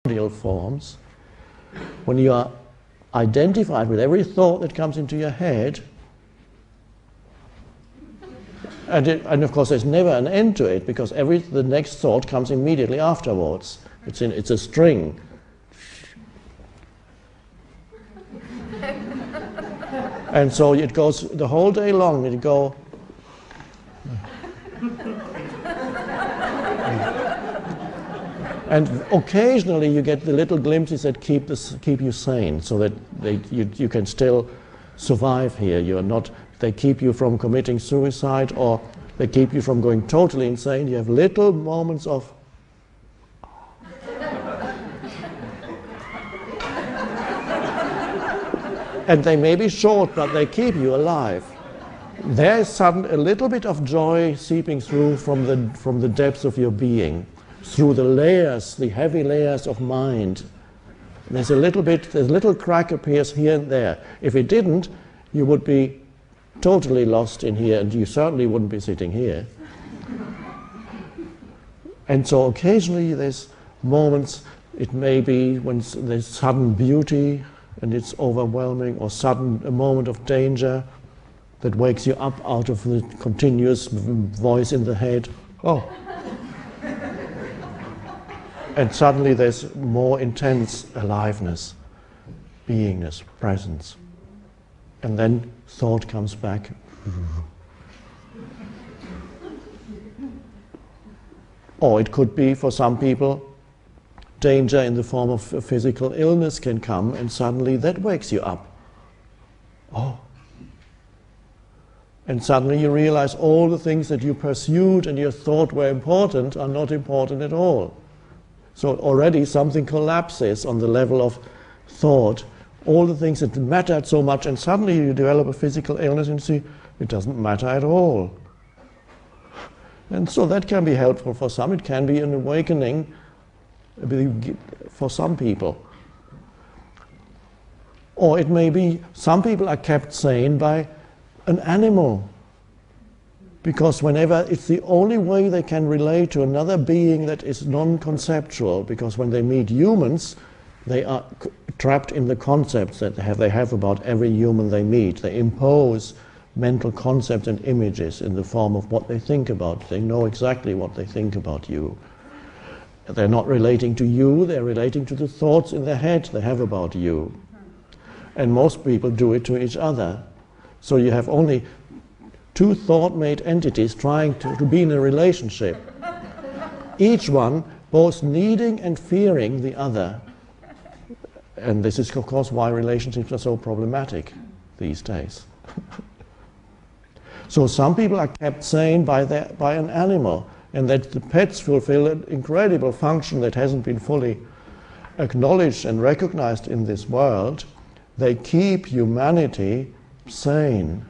primordial forms, when you are identified with every thought that comes into your head, and of course there's never an end to it, because the next thought comes immediately afterwards. It's a string. And so it goes the whole day long. It go. And occasionally you get the little glimpses that keep you sane, so that you can still survive here. They keep you from committing suicide, or they keep you from going totally insane. You have little moments of and they may be short, but they keep you alive. There is a little bit of joy seeping through from the depths of your being, through the layers, the heavy layers of mind. There's a little crack appears here and there. If it didn't, you would be totally lost in here, and you certainly wouldn't be sitting here. And so occasionally there's moments, it may be when there's sudden beauty and it's overwhelming, or a moment of danger that wakes you up out of the continuous voice in the head. Oh. And suddenly there's more intense aliveness, beingness, presence. And then thought comes back. Or it could be, for some people, danger in the form of a physical illness can come, and suddenly that wakes you up. Oh. And suddenly you realize all the things that you pursued and you thought were important are not important at all. So already something collapses on the level of thought. All the things that mattered so much, and suddenly you develop a physical illness and see it doesn't matter at all. And so that can be helpful for some. It can be an awakening for some people. Or it may be some people are kept sane by an animal, because whenever it's the only way they can relate to another being that is non-conceptual, because when they meet humans, they are trapped in the concepts that they have about every human they meet. They impose mental concepts and images in the form of what they think about. They know exactly what they think about you. They're not relating to you, they're relating to the thoughts in their head they have about you. And most people do it to each other. So you have only two thought-made entities trying to be in a relationship. Each one both needing and fearing the other. And this is, of course, why relationships are so problematic these days. So some people are kept sane by an animal, and that the pets fulfill an incredible function that hasn't been fully acknowledged and recognized in this world. They keep humanity sane.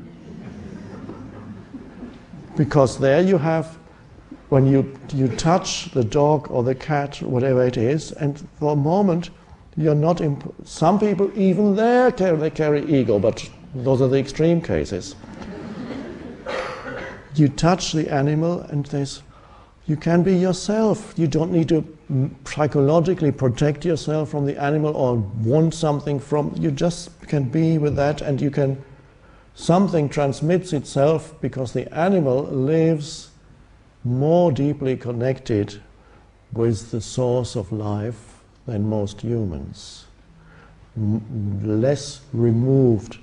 Because there you have, when you touch the dog or the cat, whatever it is, and for a moment you're not, some people even there they carry ego, but those are the extreme cases. You touch the animal and you can be yourself. You don't need to psychologically protect yourself from the animal or want something from, you just can be with that, and something transmits itself because the animal lives more deeply connected with the source of life than most humans. Less removed,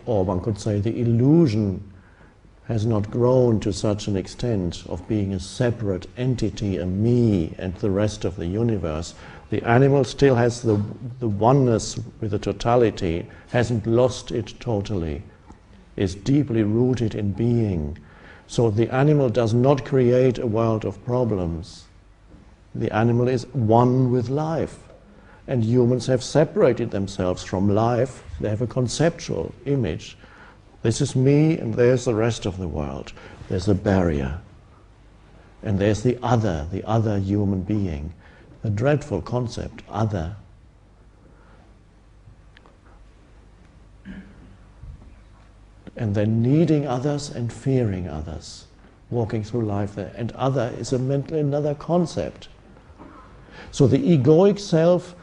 or one could say the illusion has not grown to such an extent of being a separate entity, a me, and the rest of the universe. The animal still has the oneness with the totality, hasn't lost it totally, is deeply rooted in being. So the animal does not create a world of problems. The animal is one with life. And humans have separated themselves from life. They have a conceptual image. This is me, and there's the rest of the world. There's a barrier. And there's the other human being. A dreadful concept, other. And then needing others and fearing others, walking through life there. And other is another concept. So the egoic self,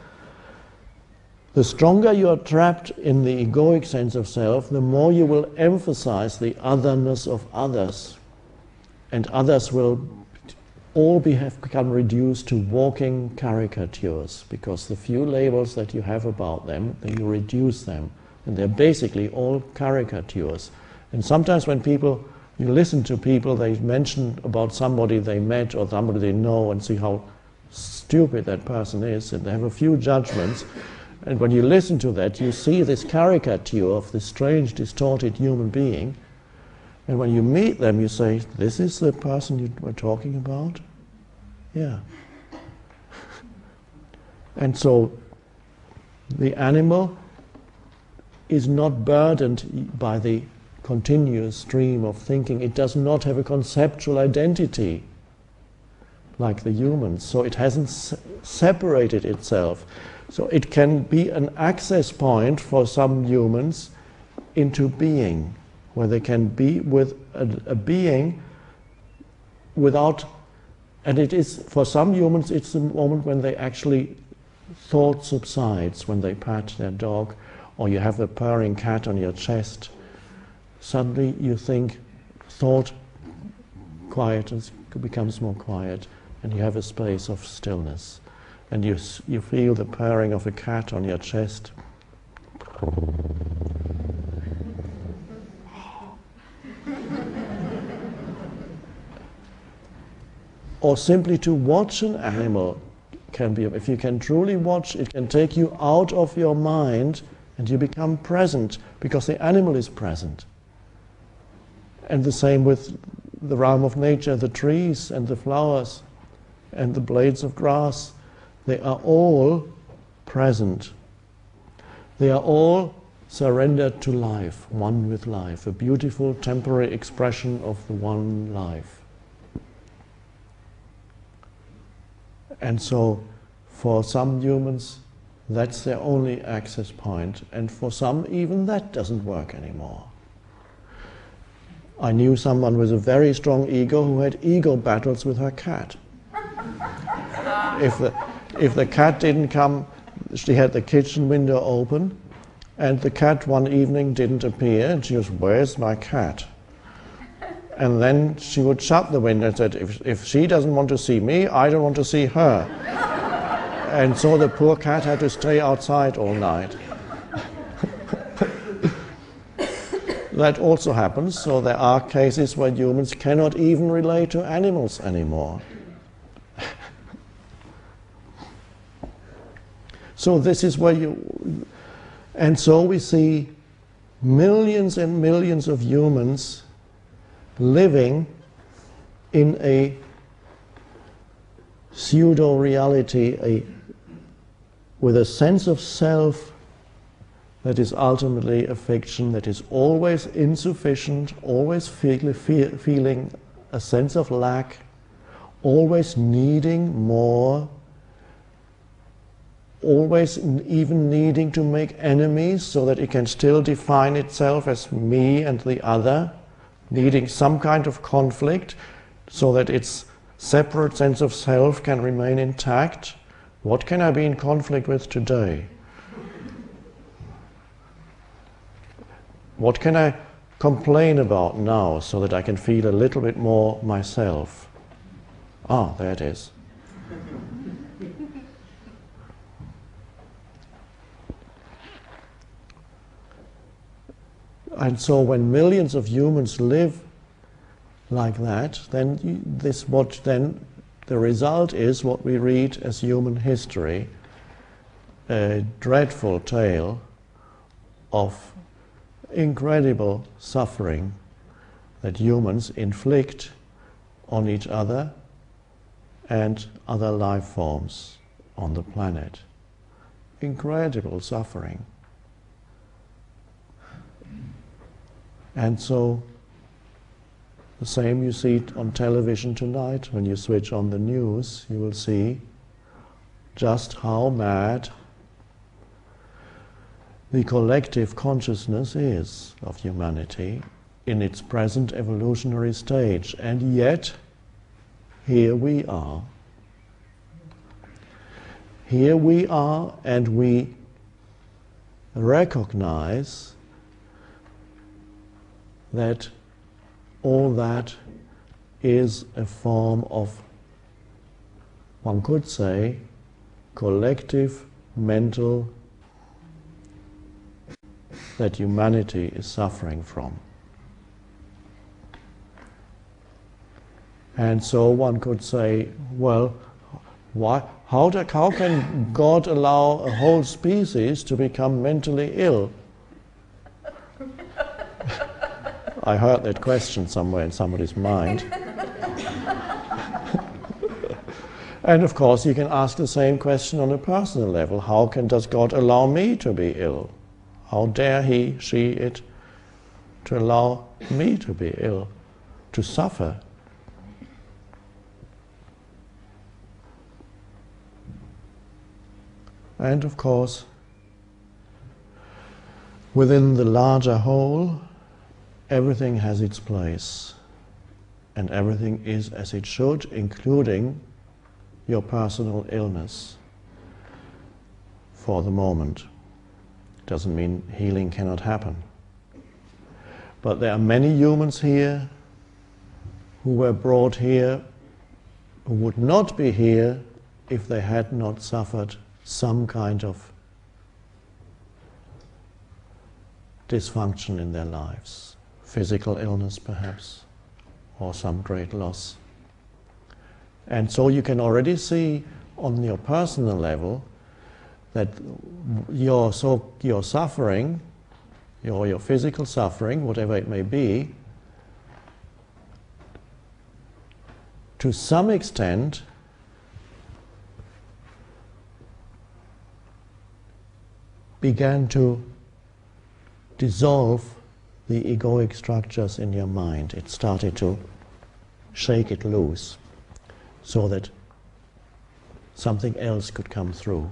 the stronger you are trapped in the egoic sense of self, the more you will emphasize the otherness of others. And others will all have become reduced to walking caricatures, because the few labels that you have about them, then you reduce them. And they're basically all caricatures. And sometimes when you listen to people, they mention about somebody they met or somebody they know and see how stupid that person is, and they have a few judgments. And when you listen to that, you see this caricature of this strange, distorted human being. And when you meet them, you say, this is the person you were talking about? Yeah. And so the animal is not burdened by the continuous stream of thinking. It does not have a conceptual identity like the humans. So it hasn't separated itself. So it can be an access point for some humans into being, where they can be with a being without, and it is, for some humans, it's the moment when they actually, thought subsides, when they pat their dog, or you have a purring cat on your chest. Suddenly you think thought quietens, becomes more quiet, and you have a space of stillness. And you feel the purring of a cat on your chest. Or simply to watch an animal can be, if you can truly watch, it can take you out of your mind and you become present, because the animal is present. And the same with the realm of nature, the trees and the flowers and the blades of grass. They are all present. They are all surrendered to life, one with life, a beautiful temporary expression of the one life. And so, for some humans, that's their only access point, and for some, even that doesn't work anymore. I knew someone with a very strong ego who had ego battles with her cat. If the cat didn't come, she had the kitchen window open, and the cat one evening didn't appear, and she was, where's my cat? And then she would shut the window and said, if she doesn't want to see me, I don't want to see her. And so the poor cat had to stay outside all night. That also happens, so there are cases where humans cannot even relate to animals anymore. So this is where and so we see millions and millions of humans living in a pseudo-reality, with a sense of self that is ultimately a fiction, that is always insufficient, always feeling a sense of lack, always needing more, always even needing to make enemies so that it can still define itself as me and the other, needing some kind of conflict so that its separate sense of self can remain intact. What can I be in conflict with today? What can I complain about now so that I can feel a little bit more myself? Ah, there it is. And so when millions of humans live like that, then the result is what we read as human history, a dreadful tale of incredible suffering that humans inflict on each other and other life forms on the planet. Incredible suffering. And so the same you see on television tonight. When you switch on the news, you will see just how mad the collective consciousness is of humanity in its present evolutionary stage. And yet, here we are. here we are, and we recognize that all that is a form of, one could say, collective mental that humanity is suffering from. And so one could say, well, how can God allow a whole species to become mentally ill? I heard that question somewhere in somebody's mind. And of course you can ask the same question on a personal level. Does God allow me to be ill? How dare he, she, it, to allow me to be ill, to suffer? And of course, within the larger whole, everything has its place, and everything is as it should, including your personal illness for the moment. Doesn't mean healing cannot happen. But there are many humans here who were brought here, who would not be here if they had not suffered some kind of dysfunction in their lives. Physical illness perhaps, or some great loss. And so you can already see on your personal level that your suffering, your physical suffering, whatever it may be, to some extent began to dissolve the egoic structures in your mind. It started to shake it loose so that something else could come through.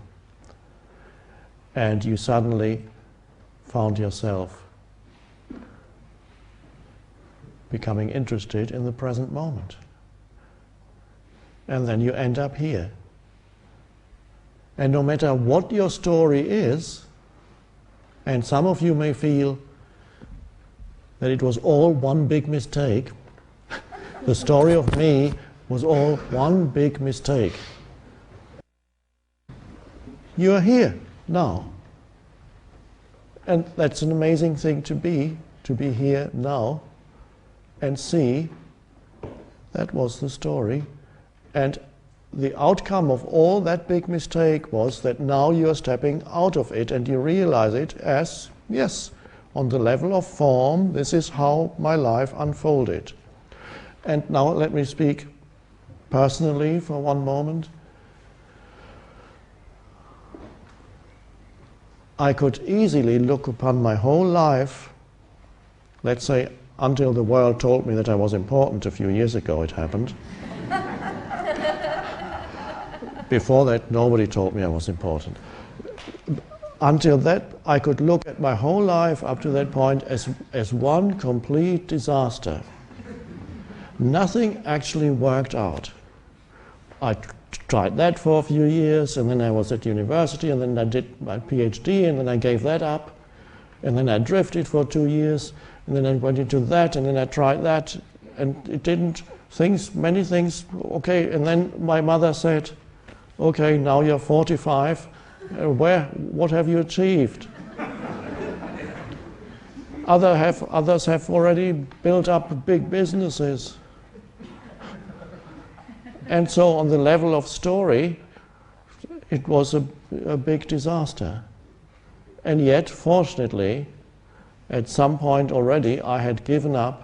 And you suddenly found yourself becoming interested in the present moment. And then you end up here. And no matter what your story is, and some of you may feel that it was all one big mistake, the story of me was all one big mistake. You are here now. And that's an amazing thing to be here now and see that was the story. And the outcome of all that big mistake was that now you are stepping out of it and you realize it as, yes, on the level of form, this is how my life unfolded. And now let me speak personally for one moment. I could easily look upon my whole life, let's say until the world told me that I was important a few years ago, it happened. Before that, nobody told me I was important. Until that, I could look at my whole life up to that point as one complete disaster. Nothing actually worked out. I tried that for a few years, and then I was at university, and then I did my PhD, and then I gave that up, and then I drifted for 2 years, and then I went into that, and then I tried that, and it didn't. Many things, okay, and then my mother said, okay, now you're 45, what have you achieved? Others have already built up big businesses. And so on the level of story, it was a big disaster. And yet, fortunately, at some point already, I had given up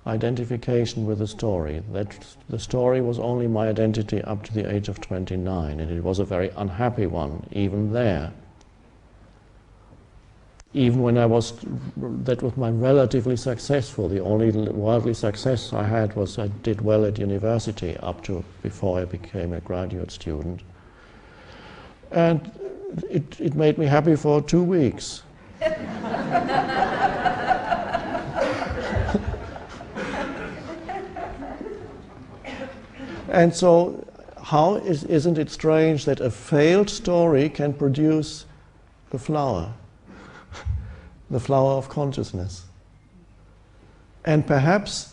identification with the story. That the story was only my identity up to the age of 29, and it was a very unhappy one, even there. Even when that was my relatively successful. The only worldly success I had was I did well at university up to before I became a graduate student. And it made me happy for 2 weeks. And so isn't it strange that a failed story can produce the flower of consciousness? And perhaps